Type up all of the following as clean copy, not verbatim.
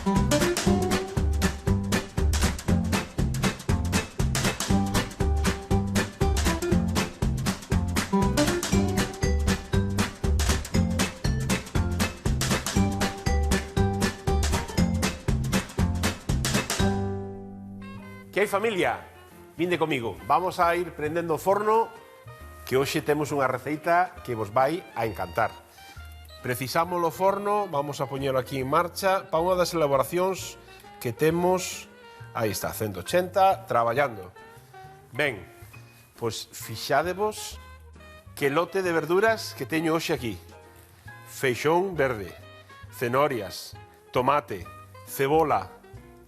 Que hai, familia? Vinde comigo. Vamos a ir prendendo o forno, que hoxe temos unha receita que vos vai a encantar. Precisamos o forno, vamos a poñelo aquí en marcha para unha das elaboracións que temos. Aí está, 180, traballando. Ben, pois fixádevos que lote de verduras que teño hoxe aquí. Feixón verde, cenorias, tomate, cebola,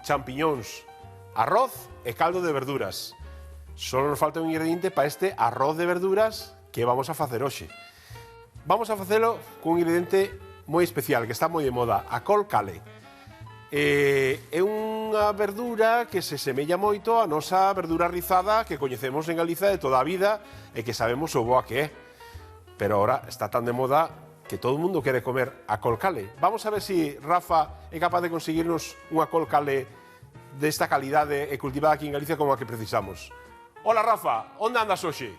champiñóns, arroz e caldo de verduras. Só nos falta un ingrediente para este arroz de verduras que vamos a facer hoxe. Vamos a facelo cun ingrediente moi especial, que está moi de moda, a col cale. É unha verdura que se semella moito a nosa verdura rizada que coñecemos en Galiza de toda a vida e que sabemos o boa que é. Pero ahora está tan de moda que todo o mundo quere comer a col cale. Vamos a ver se Rafa é capaz de conseguirnos unha col cale desta calidade e cultivada aquí en Galicia como a que precisamos. Hola, Rafa, onde andas hoxe?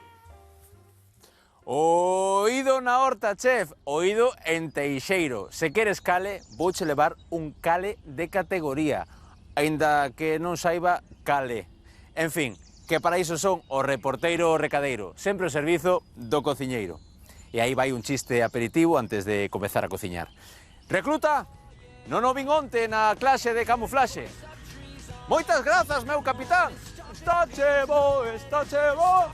Oído na horta, chef, oído en Teixeiro. Se queres cale, vouche levar un cale de categoría, aínda que non saiba cale. En fin, que para iso son o reporteiro o recadeiro, sempre o servizo do cociñeiro. E aí vai un chiste aperitivo antes de comezar a cociñar. Recluta, non o vin onte na clase de camuflaxe. Moitas grazas, meu capitán. Está chevo, está chevo.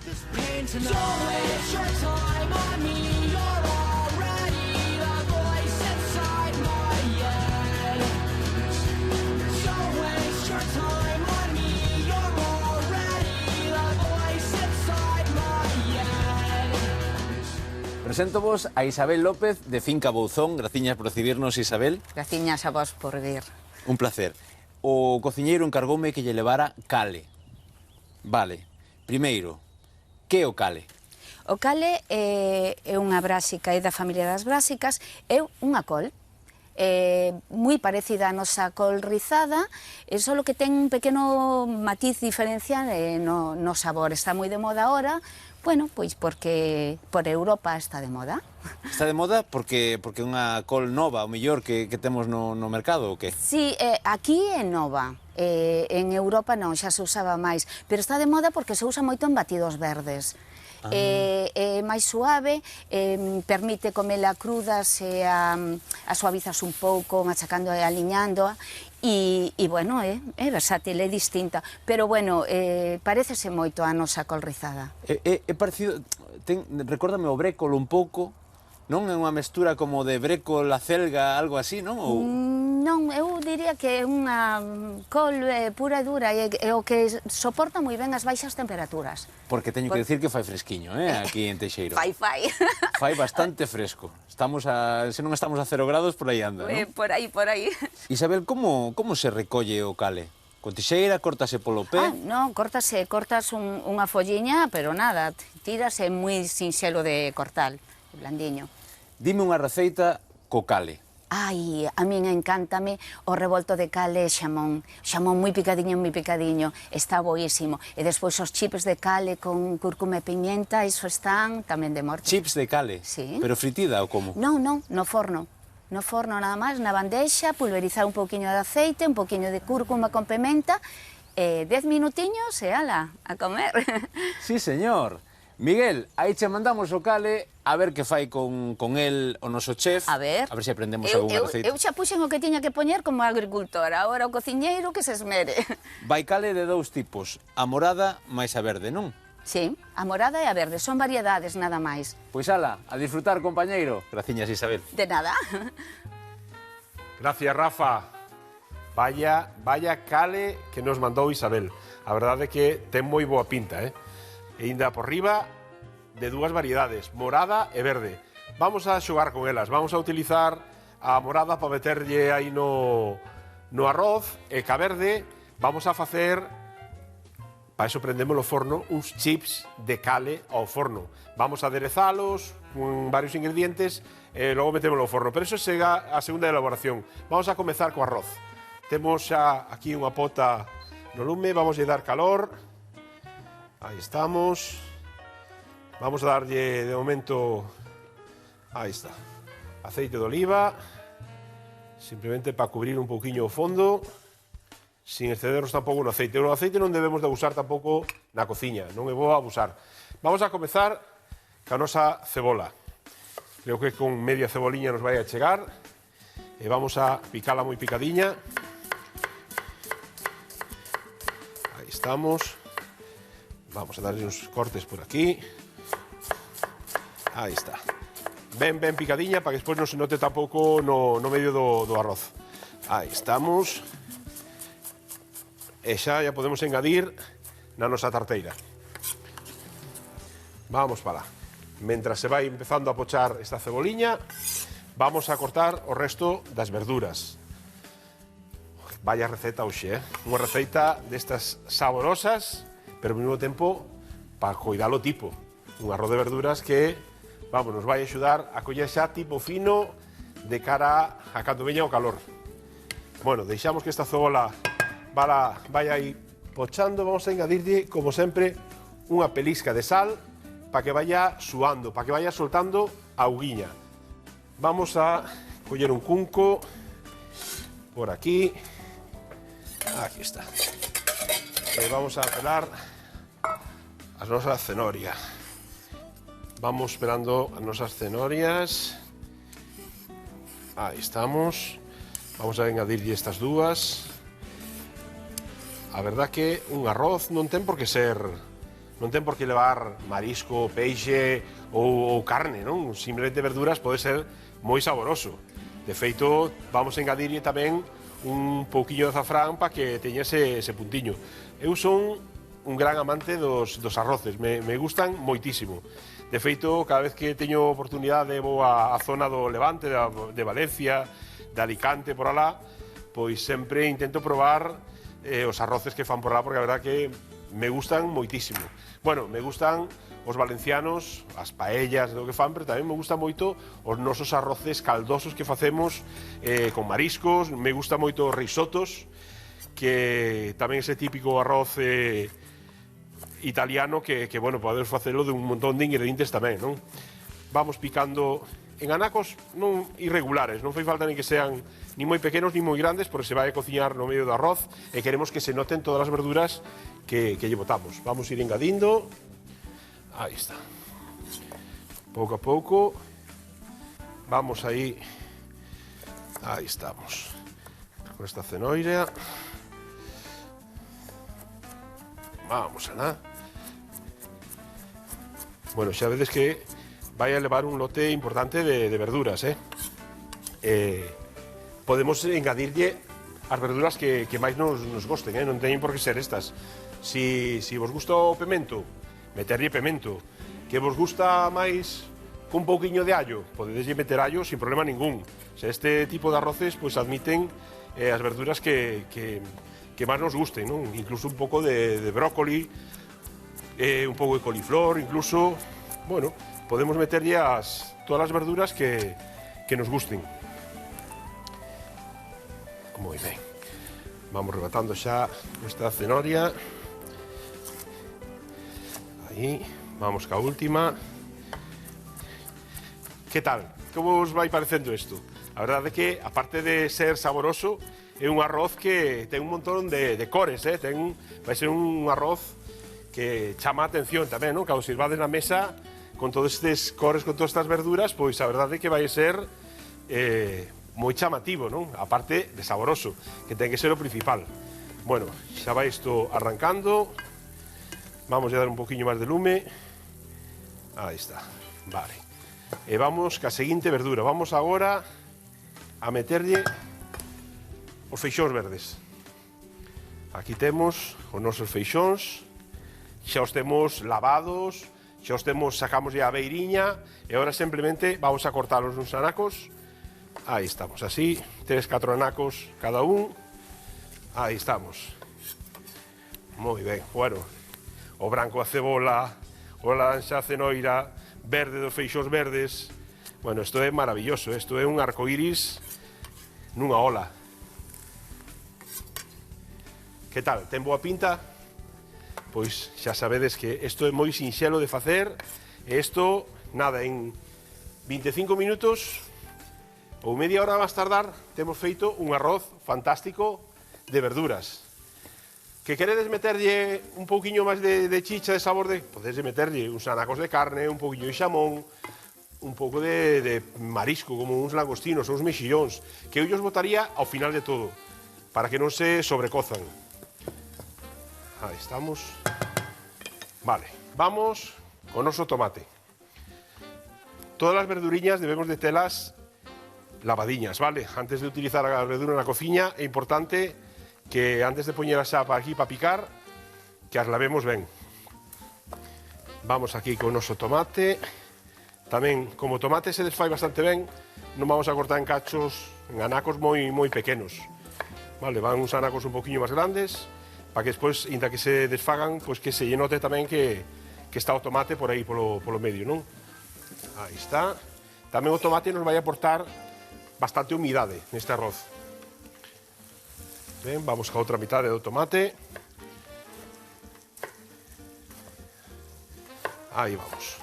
Preséntovos a Isabel López de Finca Bouzón. Graciñas por recibirnos, Isabel. Graciñas a vos por vir. Un placer. O cociñeiro encargoume que lle levara cale. Vale. Primeiro, que é o cale? O cale é unha brásica, é da familia das brásicas, é unha col. Moi parecida á nosa col rizada, só que ten un pequeno matiz diferencial no sabor. Está moi de moda ahora, bueno, pois porque por Europa está de moda. Está de moda porque é unha col nova, o mellor que temos no mercado, ou que? Sí, aquí é nova, en Europa non, xa se usaba máis, pero está de moda porque se usa moito en batidos verdes. É máis suave, permite comela cruda, se a suavizas un pouco, machacando e aliñándoa, e bueno, é versátil, é distinta, pero bueno, parécese moito a nosa col rizada. É parecido, recórdame o brécolo un pouco, non? É unha mestura como de brécol a celga, algo así, non? Non, eu diría que é unha col pura e dura e o que soporta moi ben as baixas temperaturas. Porque teño que decir que fai fresquiño, aquí en Teixeiro. Fai. Fai bastante fresco. Se non estamos a 0 grados, por aí anda, non? Por aí. Isabel, como se recolle o cale? Con tixeira, córtase polo pé? Non, cortas unha folliña, pero nada, tírase moi sinxelo de cortar, blandiño. Dime unha receita co cale. Ai, a min encántame o revolto de cale e xamón. Xamón moi picadiño, está boísimo. E despois os chips de cale con cúrcuma e pimienta, iso están tamén de morte. Chips de cale? Sí. Pero fritida ou como? Non, no forno. No forno nada máis, na bandeixa, pulverizar un pouquiño de aceite, un pouquiño de cúrcuma con pimenta, 10 minutiños e ala, a comer. Sí, señor. Miguel, aí che mandamos o cale a ver que fai con el o noso chef. A ver se aprendemos algunha receita. Eu xa puxen o que tiña que poñer como agricultora, agora o cociñeiro que se esmere. Vai cale de dous tipos, a morada máis a verde, non? Sí, a morada e a verde, son variedades nada máis. Pois ala, a disfrutar, compañeiro. Graciñas, Isabel. De nada. Gracias, Rafa. Vaya cale que nos mandou Isabel. A verdade é que ten moi boa pinta, E ainda por riba de dúas variedades, morada e verde. Vamos a xogar con elas, vamos a utilizar a morada para meterlle aí no arroz e ca verde vamos a facer, para iso prendemos o forno, uns chips de cale ao forno. Vamos a aderezalos con varios ingredientes e logo metemos ao forno, pero iso chega a segunda elaboración. Vamos a comezar co arroz. Temos xa aquí unha pota no lume, vamos a dar calor. Aí estamos. Vamos a darlle, de momento, aí está, aceite de oliva, simplemente para cubrir un pouquiño o fondo, sin excedernos tampouco no aceite. O aceite non debemos de abusar tampouco na cociña, non é bo abusar. Vamos a comezar ca nosa cebola. Creo que con media ceboliña nos vai a chegar. E vamos a picala moi picadiña. Aí estamos. Vamos a darle uns cortes por aquí. Aí está. Ben picadiña para que despois non se note tampouco no medio do arroz. Aí estamos. E xa podemos engadir na nosa tarteira. Vamos para lá. Mentras se vai empezando a pochar esta ceboliña, vamos a cortar o resto das verduras. Vaya receta hoxe, Unha receita destas saborosas, pero ao mesmo tempo para coidar o tipo. Un arroz de verduras que, vamos, nos vai axudar a coller xa tipo fino de cara a cando veña o calor. Bueno, deixamos que esta cebola vai aí pochando. Vamos a engadirlle, como sempre, unha pelisca de sal para que vaya suando, para que vaya soltando a auguiña. Vamos a coller un cunco por aquí. Aquí está. E vamos a pelar as nosas cenorias. Vamos pelando as nosas cenorias. Aí estamos. Vamos a engadirlle estas dúas. A verdad que un arroz non ten por que ser... Non ten por que levar marisco, peixe ou carne, non? Simplemente verduras pode ser moi saboroso. De feito, vamos a engadirlle tamén un pouquiño de azafrán para que teña ese puntiño. Eu son un gran amante dos arroces, me gustan moitísimo. De feito, cada vez que teño oportunidade vou á zona do Levante, de Valencia, de Alicante, por alá, pois sempre intento probar os arroces que fan por alá, porque a verdad que me gustan moitísimo. Bueno, me gustan os valencianos, as paellas do que fan, pero tamén me gustan moito os nosos arroces caldosos que facemos con mariscos. Me gusta moito os risotos, que tamén ese típico arroz italiano que bueno, podes facelo de un montón de ingredientes tamén, non? Vamos picando en anacos non irregulares, non fai falta ni que sean ni moi pequenos ni moi grandes, porque se vai a cociñar no medio do arroz e queremos que se noten todas as verduras que lle botamos. Vamos a ir engadindo. Aí está. Pouco a pouco. Vamos aí. Aí estamos. Con esta cenoira. Vamos a nada. Bueno, xa vedes que vai a levar un lote importante de verduras, podemos engadirlle as verduras que máis nos gosten, non teñen por que ser estas. Si vos gusta o pemento, meterlle pemento. Que vos gusta máis cun pouquiño de allo, podedes meter allo sin problema ningún. Este tipo de arroces pois admiten as verduras que máis nos gusten, non? Incluso un pouco de brócoli, un pouco de coliflor, incluso, bueno, podemos meterlle todas as verduras que nos gusten. Moi ben. Vamos rematando xa esta cenoria. Aí, vamos ca última. Que tal? Como vos vai parecendo isto? A verdade é que, aparte de ser saboroso, é un arroz que ten un montón de cores, vai ser un arroz que chama a atención tamén, non? Cando sirvades na mesa con todos estes cores, con todas estas verduras, pois a verdade é que vai ser moi chamativo, non? Aparte de saboroso, que ten que ser o principal. Bueno, xa vai isto arrancando. Vamos a dar un poquinho máis de lume. Aí está, vale. E vamos ca seguinte verdura. Vamos agora a meterlle os feixóns verdes. Aquí temos os nosos feixóns. Xa os temos lavados, xa os temos, sacamos a beiriña, e agora simplemente vamos a cortalos nos anacos. Aí estamos, así, 3-4 anacos cada un. Aí estamos. Moi ben, bueno, o branco a cebola, o laranxa a cenoira, verde dos feixóns verdes. Bueno, isto é maravilloso, isto é un arcoíris nunha ola. Que tal? Ten boa pinta? Pois xa sabedes que isto é moi sinxelo de facer. E isto, nada, en 25 minutos ou media hora máis tardar, temos feito un arroz fantástico de verduras. Que queredes meterlle un pouquiño máis de chicha, de sabor, podedes meterlle uns anacos de carne, un pouquiño de xamón, un pouco de marisco, como uns langostinos ou uns mexillóns, que eu os botaría ao final de todo, para que non se sobrecozan. Aí estamos. Vale, vamos con noso tomate. Todas as verduriñas debemos de telas lavadiñas, vale? Antes de utilizar a verdura na cociña, é importante que antes de poñelas xa para aquí para picar, que as lavemos ben. Vamos aquí con o noso tomate. Tamén, como o tomate se desfai bastante ben, non vamos a cortar en cachos, en anacos moi pequenos. Vale, van uns anacos un poquinho máis grandes, para que despois, inda que se desfagan, pois que se lle note tamén que está o tomate por aí, polo medio, non? Aí está. Tamén o tomate nos vai aportar bastante humidade neste arroz. Ben, vamos ca outra mitade do tomate. Aí vamos.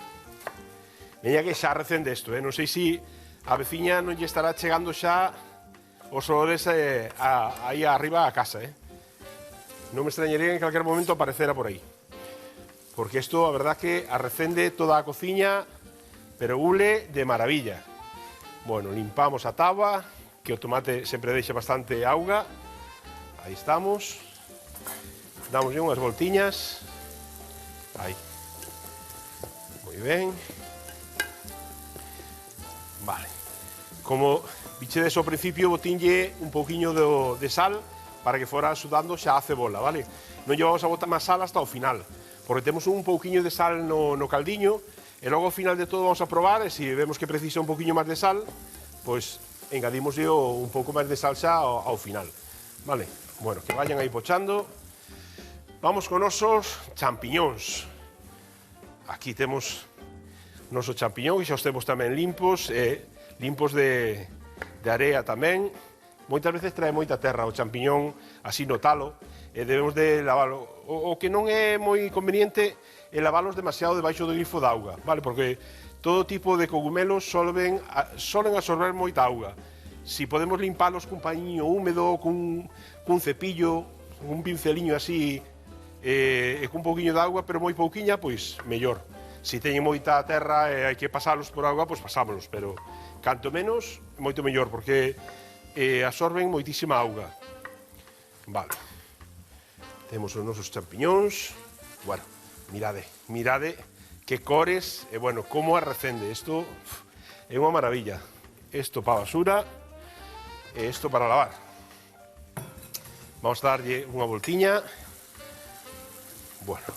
Veña que xa recende isto, non sei se a veciña non lle estará chegando xa os olores aí arriba a casa, Non me extrañaría que en calquer momento aparecera por aí. Porque isto, a verdad que arrecende toda a cociña, pero ule de maravilla. Bueno, limpamos a táboa, que o tomate sempre deixa bastante auga. Aí estamos. Damoslle unhas voltiñas. Aí. Moi ben. Vale. Como bichedes ao principio, botinlle un pouquiño de sal para que fora sudando xa a cebola, vale? Non lle vamos a botar máis sal hasta o final, porque temos un pouquiño de sal no caldiño, e logo ao final de todo vamos a probar, e se vemos que precisa un pouquiño máis de sal, pois engadimoslle un pouco máis de sal xa ao final, vale? Bueno, que vayan aí pochando. Vamos con nosos champiñóns. Aquí temos noso champiñón, que xa os temos tamén limpos, limpos de area tamén. Moitas veces trae moita terra o champiñón así no talo, e debemos de lavalo. O que non é moi conveniente é lavalos demasiado debaixo do grifo de auga, vale? Porque todo tipo de cogumelos solen absorber moita auga. Si podemos limpalos cun pañiño húmedo, cun cepillo, un pinceliño así, e cun pouquiño de auga, pero moi pouquiña, pois mellor. Si teñen moita terra e hai que pasalos por auga, pois pasámolos, pero canto menos, moito mellor, porque absorben moitísima auga. Vale. Temos os nosos champiñóns. Bueno, mirade que cores, e bueno, como arrecende. Isto é unha maravilla. Isto para basura e isto para lavar. Vamos a darlle unha voltiña. Bueno,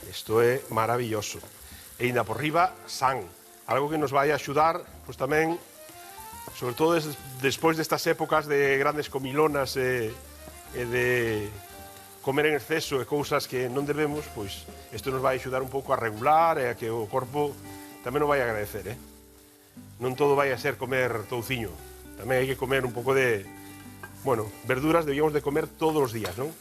isto é maravilloso. E ainda por riba, san. Algo que nos vai a axudar, pois tamén, sobre todo despois destas épocas de grandes comilonas e de comer en exceso e cousas que non debemos, pois isto nos vai axudar un pouco a regular e a que o corpo tamén nos vai agradecer, Non todo vai a ser comer touciño, tamén hai que comer un pouco de, bueno, verduras debíamos de comer todos os días, non?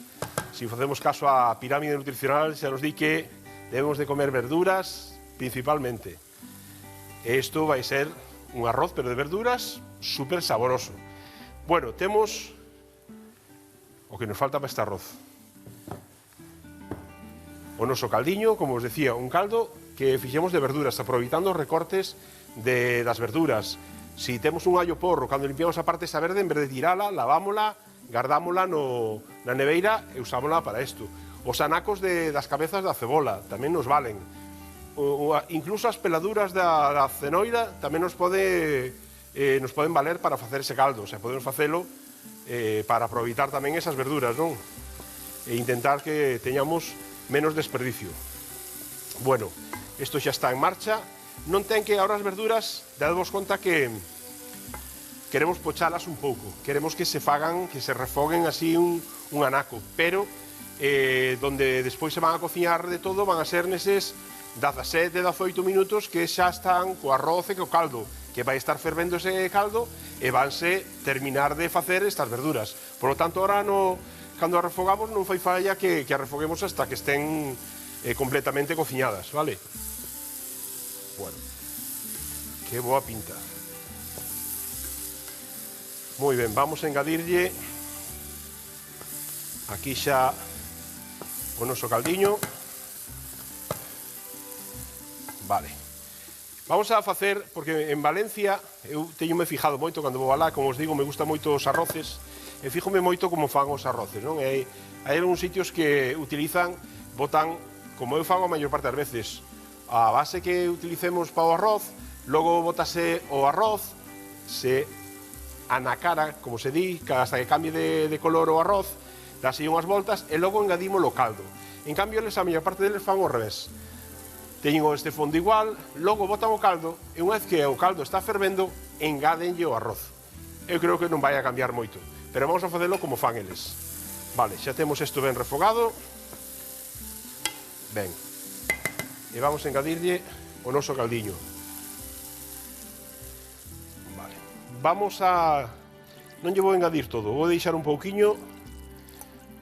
Se facemos caso á pirámide nutricional, xa nos di que debemos de comer verduras principalmente. E isto vai ser un arroz, pero de verduras, super saboroso. Bueno, temos o que nos falta para este arroz. O noso caldiño, como os decía, un caldo que fixemos de verduras, aproveitando os recortes das verduras. Si temos un allo porro, cando limpiamos a parte esa verde, en vez de tirala, lavámola, gardámola na neveira e usámola para isto. Os anacos das cabezas da cebola tamén nos valen. Incluso as peladuras da cenoira tamén nos poden valer para facer ese caldo, o sea, podemos facelo para aproveitar tamén esas verduras, non? E intentar que teñamos menos desperdicio. Bueno, isto xa está en marcha. Non ten que ahora as verduras, dadvos conta que queremos pochalas un pouco, queremos que se fagan, que se refoguen así un anaco, pero donde despois se van a cociñar de todo van a ser neses 17, 18 minutos que xa están co arroz e co caldo, que vai estar fervendo ese caldo e vanse terminar de facer estas verduras. Por lo tanto, ahora cando as refogamos non fai falla que as refoguemos hasta que estén completamente cociñadas, vale? Bueno, que boa pinta. Moi ben, vamos a engadirlle aquí xa o noso caldiño. Vale. Vamos a facer, porque en Valencia eu teñome fijado moito cando vou alá, como os digo, me gustan moito os arroces, e fíjome moito como fan os arroces, non? E hai algúns sitios que utilizan, botan, como eu fago a maior parte das veces, a base que utilicemos para o arroz, logo botase o arroz, se anacara, como se di, hasta que cambie de color o arroz, dase unhas voltas e logo engadimos o caldo. En cambio, a maior parte deles fan ao revés. Teñen este fondo igual, logo botan o caldo e unha vez que o caldo está fervendo, engádenlle o arroz. Eu creo que non vai a cambiar moito, pero vamos a facelo como fan eles. Vale, xa temos isto ben refogado. Ben. E vamos a engadirlle o noso caldiño. Vale. Vamos a... Non lle vou engadir todo, vou deixar un pouquiño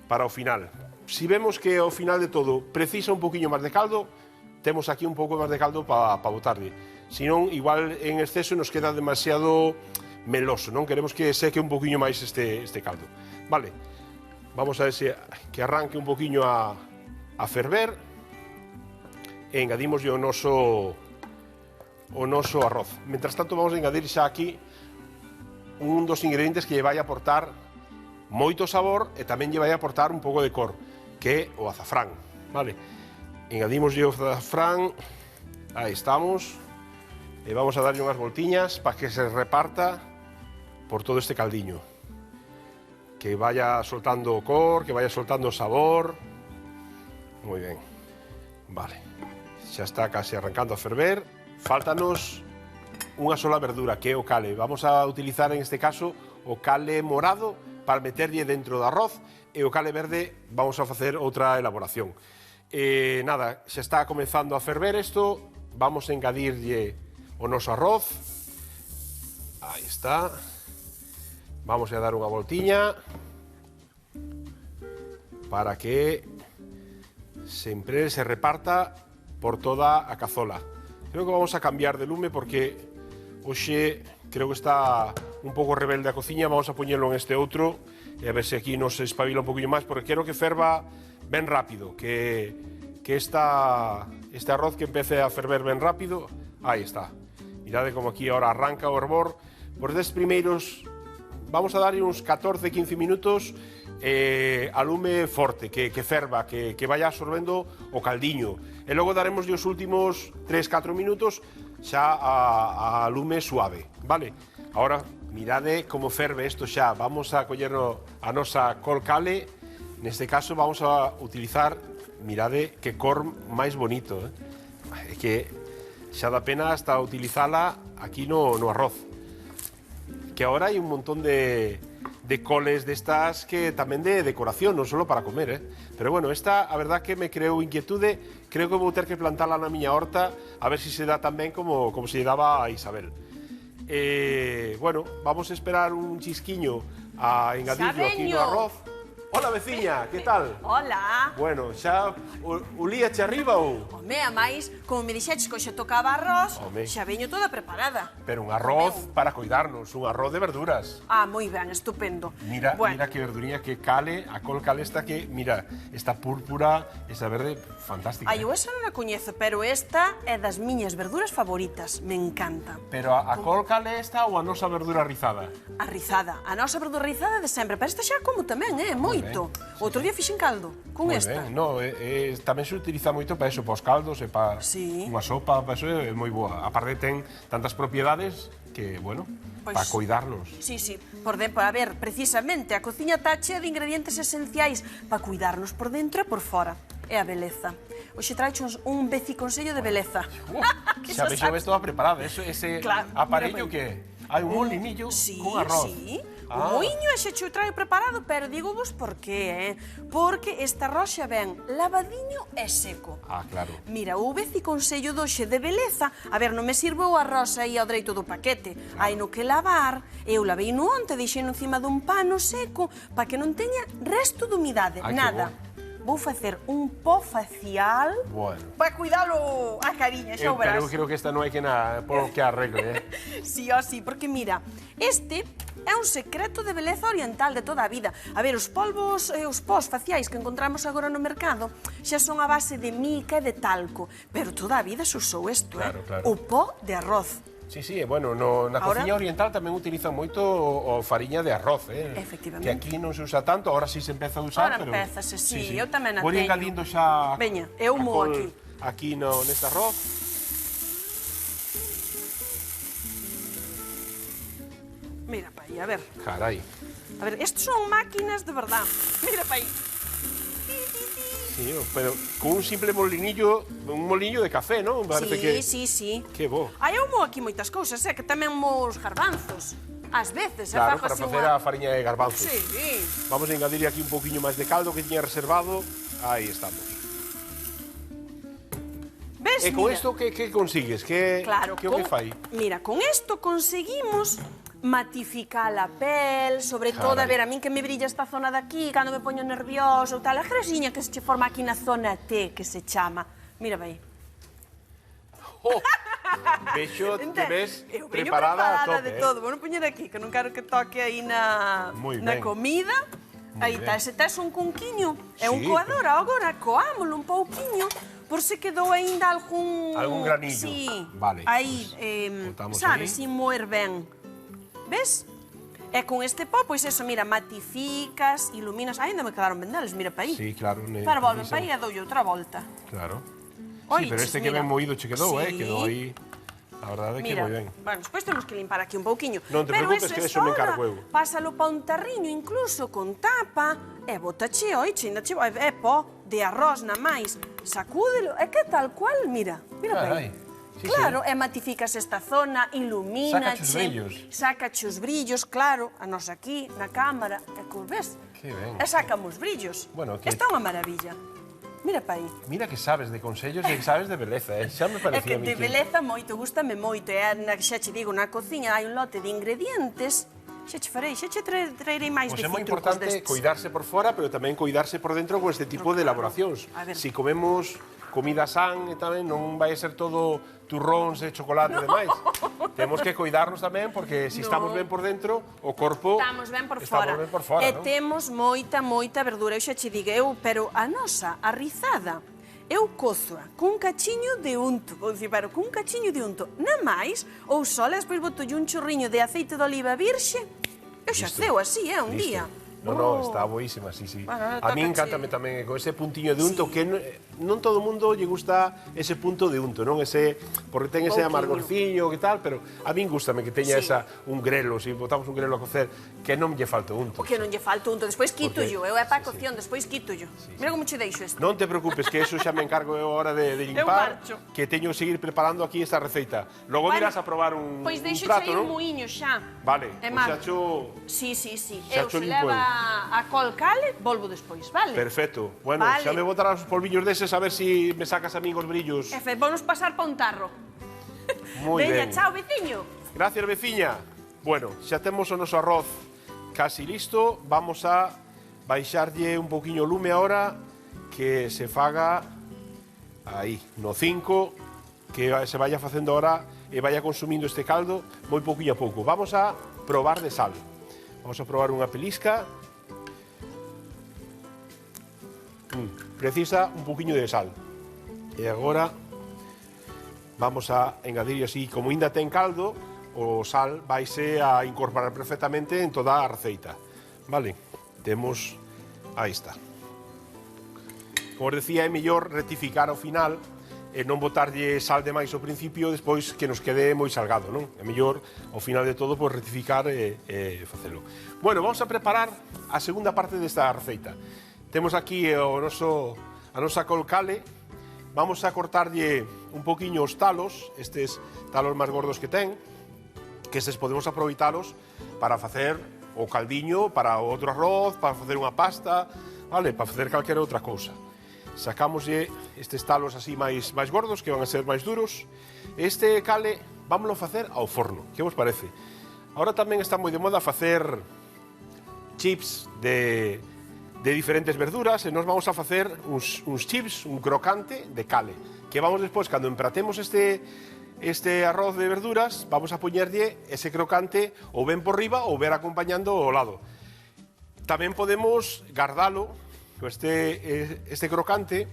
para o final. Si vemos que ao final de todo precisa un pouquiño máis de caldo, temos aquí un pouco máis de caldo para botarlle. Se non, igual en exceso nos queda demasiado meloso, non? Queremos que seque un pouquiño máis este caldo. Vale, vamos a ver se que arranque un pouquiño a ferver e engadimos o noso arroz. Mentras tanto vamos a engadir xa aquí un dos ingredientes que lle vai aportar moito sabor e tamén lle vai aportar un pouco de cor, que é o azafrán, vale? Engadimos o azafrán, aí estamos, e vamos a darlle unhas voltiñas para que se reparta por todo este caldiño. Que vaya soltando o cor, que vaya soltando o sabor. Moi ben, vale. Xa está casi arrancando a ferver. Fáltanos unha sola verdura, que é o cale. Vamos a utilizar en este caso o cale morado para meterlle dentro do arroz e o cale verde vamos a facer outra elaboración. Nada, xa está comenzando a ferver isto, vamos a engadirlle o noso arroz. Aí está. Vamos a dar unha voltiña para que sempre se reparta por toda a cazola. Creo que vamos a cambiar de lume porque hoxe creo que está un pouco rebelde a cociña, vamos a poñelo en este outro e a ver se aquí nos espabila un poquinho máis, porque quero que ferva ben rápido, que este arroz que empece a ferver ben rápido. Aí está. Mirade como aquí ahora arranca o hervor. Por estes primeiros, vamos a darlle uns 14-15 minutos a lume forte, que ferva, que vaya absorbendo o caldiño. E logo daremos os últimos 3-4 minutos xa a lume suave, vale? Ahora, mirade como ferve isto xa. Vamos a coller a nosa col cale. Neste caso vamos a utilizar, mirade que cor máis bonito, é que xa dá pena hasta utilizala aquí no arroz. Que agora hai un montón de coles destas que tamén de decoración, non só para comer, Pero bueno, esta, a verdad que me creou inquietude, creo que vou ter que plantala na miña horta, a ver se se dá tan ben como se lle daba a Isabel. Bueno, vamos a esperar un chisquiño a engadirlo aquí no arroz. Hola, veciña, que tal? Hola. Bueno, xa ulíache arriba ou? Home, a máis, como me dixeches que hoxe tocaba arroz, xa veño toda preparada. Pero un arroz para cuidarnos, un arroz de verduras. Ah, moi ben, estupendo. Mira que verduriña, que cale, a col cale esta que, mira, esta púrpura, esta verde, fantástica. Ai, eu esa non a coñezo, pero esta é das miñas verduras favoritas, me encanta. Pero a col cale esta ou a nosa verdura rizada? A rizada, a nosa verdura rizada de sempre, pero esta xa como tamén, moito. Outro día fixen caldo con esta. No, tamén se utiliza moito para eso, para os caldos e para unha sopa, para eso é moi boa. Aparte ten tantas propiedades que, bueno, para cuidarnos. Sí, por dentro, a ver, precisamente, a cociña está chea de ingredientes esenciais para cuidarnos por dentro e por fora. É a beleza. Hoxe traixo un beciconsello de beleza. Xa vexo ves toda preparada, ese aparello que... Hai un molinillo Sí, con arroz. sí. Ah. O moinho e xa che o traio preparado, pero dígovos por qué, Porque este arroz xa ven lavadiño e seco. Ah, claro. Mira, o veci consello doxe de beleza, a ver, non me sirve o arroz aí ao dreito do paquete. Hai no que lavar, eu lavei no onte, deixei no encima dun pano seco, para que non teña resto de humidade, Ai, que nada. Vou facer un pó facial Bueno. para cuidalo a cariña, xa o Pero verás. eu creo que esta non hai que nada, polo que arregle, Sí, sí, porque mira, este é un secreto de beleza oriental de toda a vida. A ver, os polvos e os pós faciais que encontramos agora no mercado xa son a base de mica e de talco, pero toda a vida se usou isto, Claro, claro. O pó de arroz. Sí, sí, bueno, na Ahora- cociña oriental tamén utilizan moito o fariña de arroz, Efectivamente. Que aquí non se usa tanto, ahora sí se empeza a usar, Ahora pero... empézase, sí, eu tamén a Vou teño. engadindo xa... Veña, eu a mo col aquí. Aquí neste arroz. Mira pa aí, a ver. Carai. A ver, estos son máquinas de verdad. Mira pa aí. Sí, pero con un simple molinillo, un molinillo de café, ¿no? Parece Sí, que... sí. Que bo. Aí eu mo aquí moitas cousas, que tamén mo os garbanzos. Ás veces, Claro, fago para así facer unha... a fariña de garbanzos. Sí. Vamos a engadir aquí un poquinho máis de caldo que tiña reservado. Aí estamos. Ves, E con mira. isto que consigues? Que Claro, que o que fai? Mira, con isto conseguimos matificar a pel, sobre todo, a Carai. ver, a min que me brilla esta zona de aquí, cando me poño nervioso, tal, a grasiña que se che forma aquí na zona T, que se chama. Mira, vai. Oh, vexo que ves Eu veño preparada a tope, de todo. Vou poñer aquí, que non quero que toque aí na Moi na ben. comida. Aí ben. está, ese tes un cunquiño. É un Sí. coador, agora coámolo un pouquiño, por se quedou aínda algún... Algún granillo. Sí. Vale, Aí, botamos sabes, aí. sin moer ben. Ves? E con este pó, pois eso, mira, matificas, iluminas... Ainda me quedaron vendales, mira pa aí. Sí, claro. Para volven pa aí e doulle outra volta. Claro. Oi, Sí, pero este ches, que mira. ben moído che quedou, Sí. quedou aí. A verdade é que Mira, moi ben. bueno, despois temos que limpar aquí un pouquiño. Non te Pero preocupes, que é eso me sobra. encargo eu. Pásalo pa un tarriño incluso con tapa e botache, oiche, ainda che é pó de arroz na máis. Sacúdelo, é que tal cual, mira pa Carai. aí. Sí, Claro, e matificas esta zona, ilumínache. Sácache os brillos. Sácache os brillos, claro, a nos aquí, na cámara, e que ves? Que ben. E sacamos brillos. Bueno, que- Esta é unha maravilla. Mira pa aí. Mira que sabes de consellos e que sabes de beleza, Xa me É parecía que a mí de beleza moito, gústame moito. E xa che digo, na cociña hai un lote de ingredientes. Xa che farei, xa che traerei máis Pois de é moi 100 trucos importante destes. cuidarse por fora, pero tamén cuidarse por dentro con este tipo de elaboracións. A ver. Si comemos comida san e tamén non vai a ser todo turróns e chocolate e demais. Temos que cuidarnos tamén porque se estamos ben por dentro, o corpo Estamos ben por estamos fora. ben por fora, E non? temos moita verdura. Eu xa che digo, pero a nosa, a rizada, eu cozoa cun cachiño de unto, vou dicir, pero cun cachiño de unto, na máis, ou só, e despois botolle un chorriño de aceite de oliva virxe, eu xa Listo. ceo así, un Listo. día. No, está boísima, sí. Bueno, A mí tócache. encántame tamén con ese puntiño de unto, que non todo o mundo lle gusta ese punto de unto, non ese, porque ten ese Pouquiño. amargorciño que tal, pero a min gustame que teña Sí. un grelo, se botamos un grelo a cocer, que non lle falta unto. O que non lle falta unto, despois quito Porque- yo, eu é pa cocción, despois quito yo. Mira como che deixo este. Non te preocupes, que eso xa me encargo eu ahora de limpar, marcho. que teño que seguir preparando aquí esta receita. Logo Bueno, irás a probar un Pois deixo prato, aí un non? muiño xa. Vale, E pois xa cho... Sí. xa Eu cho se limpo leva a col cale, volvo despois, vale? Perfecto. Bueno, Vale. xa me botarás os polvillos deses a ver si me sacas a mí os brillos. Efe, vamos pasar pa un tarro. Moi Veña, ben. chao, veciño. Gracias, veciña. Bueno, xa temos o noso arroz casi listo. Vamos a baixarlle un poquinho o lume ahora, que se faga aí, no 5, que se vaya facendo ahora e vaya consumindo este caldo moi pouquinho a pouco. Vamos a probar de sal. Vamos a probar unha pelisca. Precisa un poquinho de sal. E agora vamos a engadir así, como ainda ten caldo, o sal vaise a incorporar perfectamente en toda a receita. Vale, temos, aí está. Como os decía, é mellor rectificar ao final e non botarlle sal de máis ao principio, despois que nos quede moi salgado, non? É mellor, ao final de todo, pois rectificar e facelo. Bueno, vamos a preparar a segunda parte desta receita. Temos aquí a nosa col cale. Vamos a cortarlle un poquinho os talos, estes talos máis gordos que ten, que estes podemos aproveitalos para facer o caldiño para outro arroz, para facer unha pasta, vale? Para facer calquera outra cousa. Sacámoslle estes talos así máis gordos, que van a ser máis duros. Este cale vámoslo facer ao forno, que vos parece? Ahora tamén está moi de moda facer chips de diferentes verduras, e nos vamos a facer uns chips, un crocante de cale, que vamos despois, cando empratemos este arroz de verduras, vamos a poñerlle ese crocante ou ben por riba ou ver acompañando ao lado. Tamén podemos gardalo, este crocante,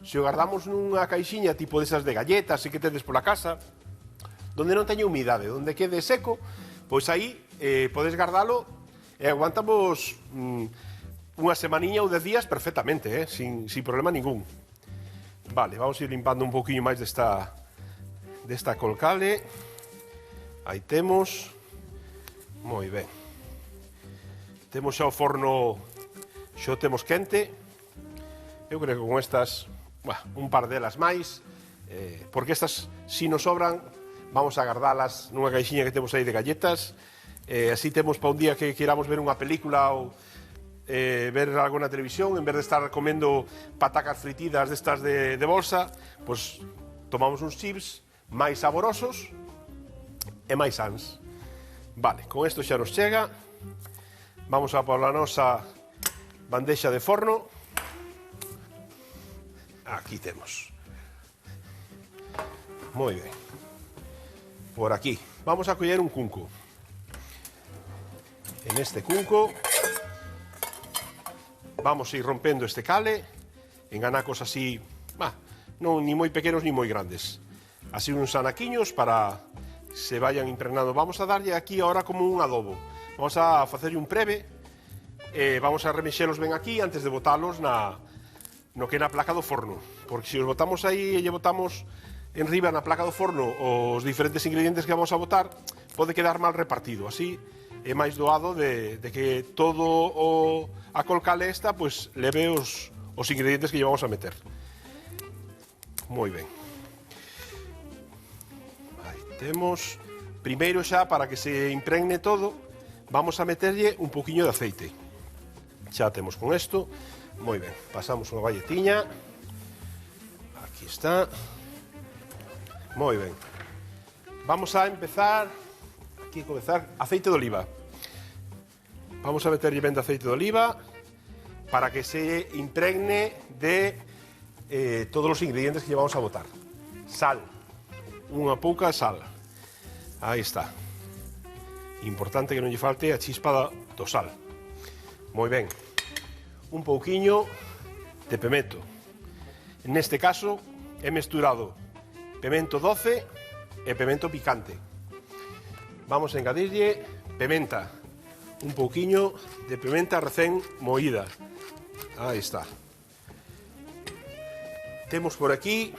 se o gardamos nunha caixiña tipo desas de galletas e que tedes pola casa, donde non teña humidade, donde quede seco, pois aí podes gardalo e aguantamos unha semaniña ou 10 días perfectamente, sin problema ningún. Vale, vamos a ir limpando un poquinho máis desta colcale. Aí temos. Moi ben. Temos xa o forno, xa o temos quente. Eu creo que con estas, un par delas máis, porque estas, si nos sobran, vamos a guardalas nunha caixinha que temos aí de galletas. Así temos para un día que queramos ver unha película ou ver algo na televisión, en vez de estar comendo patacas fritidas destas de bolsa, pois tomamos uns chips máis saborosos e máis sans. Vale, con isto xa nos chega. Vamos a por a nosa bandexa de forno. Aquí temos. Moi ben. Por aquí. Vamos a coller un cunco. En este cunco vamos a ir rompendo este cale en anacos así, non ni moi pequenos ni moi grandes. Así uns anaquiños para se vayan impregnando. Vamos a darlle aquí ahora como un adobo. Vamos a facerlle un preve, vamos a remexelos ben aquí antes de botalos no que é na placa do forno. Porque se os botamos aí e lle botamos en riba na placa do forno os diferentes ingredientes que vamos a botar, pode quedar mal repartido. Así é máis doado de que todo a colcale esta pues, leve os ingredientes que lle vamos a meter. Moi ben. Aí temos. Primeiro xa, para que se impregne todo, vamos a meterlle un poquinho de aceite. Xa temos con isto. Moi ben. Pasamos unha valletiña. Aquí está. Moi ben. Vamos a empezar... Aquí comezar aceite de oliva. Vamos a meterlle ben de aceite de oliva para que se impregne de todos os ingredientes que lle vamos a botar. Sal. Unha pouca sal. Aí está. Importante que non lle falte a chispa do sal. Moi ben. Un pouquiño de pemento. Neste caso, he mesturado pemento doce e pemento picante. Vamos a engadirlle pementa. Un pouquiño de pementa recén moída. Aí está. Temos por aquí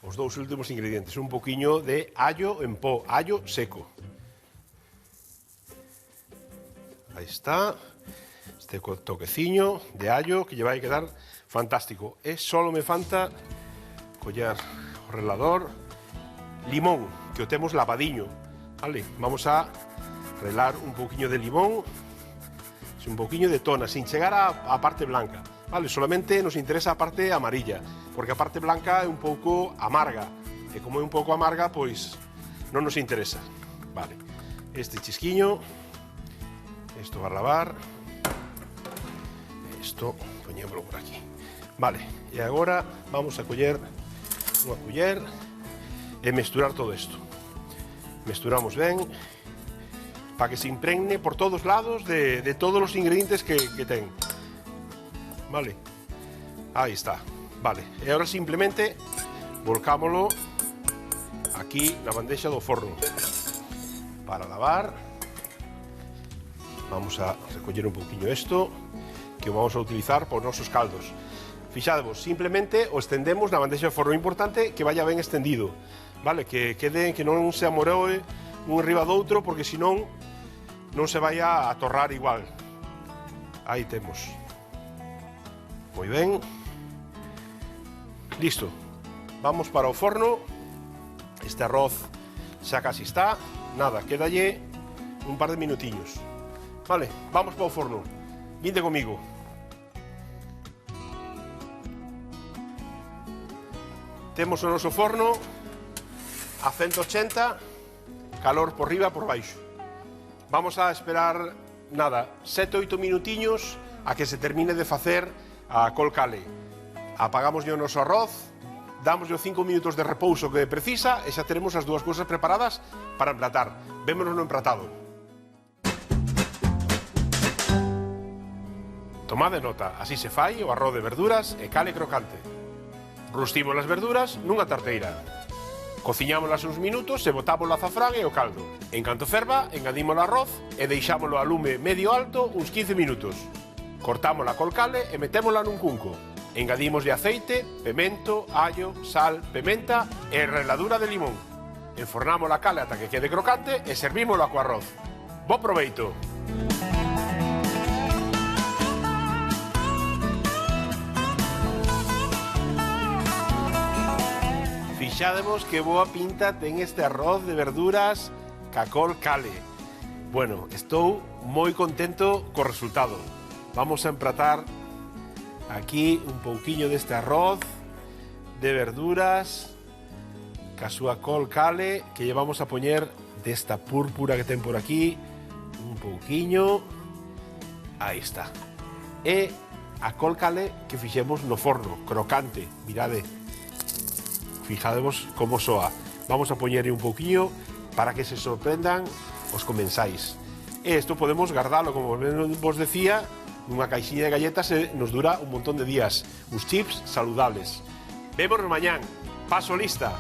os dous últimos ingredientes. Un pouquiño de allo en pó, allo seco. Aí está. Este toqueciño de allo que lle vai quedar fantástico. E só me falta coller o relador. Limón, que o temos lavadiño. Vale, vamos a relar un pouquiño de limón, un pouquiño de tona, sin chegar á parte blanca. Vale, solamente nos interesa a parte amarilla, porque a parte blanca é un pouco amarga, e como é un pouco amarga, pois non nos interesa. Vale, este chisquiño, isto va a lavar, isto poñémolo por aquí. Vale, e agora vamos a coller unha culler e mesturar todo isto. Mesturamos ben, para que se impregne por todos lados de todos os ingredientes que ten. Vale, aí está. Vale, e agora simplemente volcámolo aquí na bandexa do forno para lavar. Vamos a recoller un pouquiño isto que o vamos a utilizar por nosos caldos. Fixadevos, simplemente o estendemos na bandexa do forno. É importante que vaya ben estendido, vale, que quede, que non se amoroe un riba do outro, porque senón non se vai a torrar igual. Aí temos. Moi ben. Listo. Vamos para o forno. Este arroz xa casi está. nada, quédalle un par de minutiños. Vale, vamos para o forno. Vinde comigo. Temos o noso forno a 180, calor por riba e por baixo. Vamos a esperar, nada, 7-8 minutiños a que se termine de facer a col cale. Apagamos o noso arroz, damos 5 minutos de repouso que precisa e xa teremos as dúas cousas preparadas para emplatar. Vémonos no empratado. Tomade nota, así se fai o arroz de verduras e cale crocante. Rustimos as verduras nunha tarteira. Cociñámolas uns minutos e botamos o azafrán e o caldo. En canto ferva, engadimos o arroz e deixámolo a lume medio alto uns 15 minutos. Cortámola col cale e metémola nun cunco. Engadimos de aceite, pemento, allo, sal, pementa e reladura de limón. Enfornamos a cale ata que quede crocante e servímolo co arroz. Bo proveito! Fixádemos que boa pinta ten este arroz de verduras ca col cale. Bueno, estou moi contento co resultado. Vamos a empratar aquí un pouquiño deste arroz de verduras ca súa col cale, que lle vamos a poñer desta púrpura que ten por aquí, un pouquiño. Aí está. E a col cale que fixemos no forno, crocante, mirade. Fijadevos como soa. Vamos a poñerle un pouquiño para que se sorprendan os comensais. E isto podemos guardalo, como vos decía, nunha caixinha de galletas e nos dura un montón de días. Uns chips saludables. Vémonos mañán. Paso lista.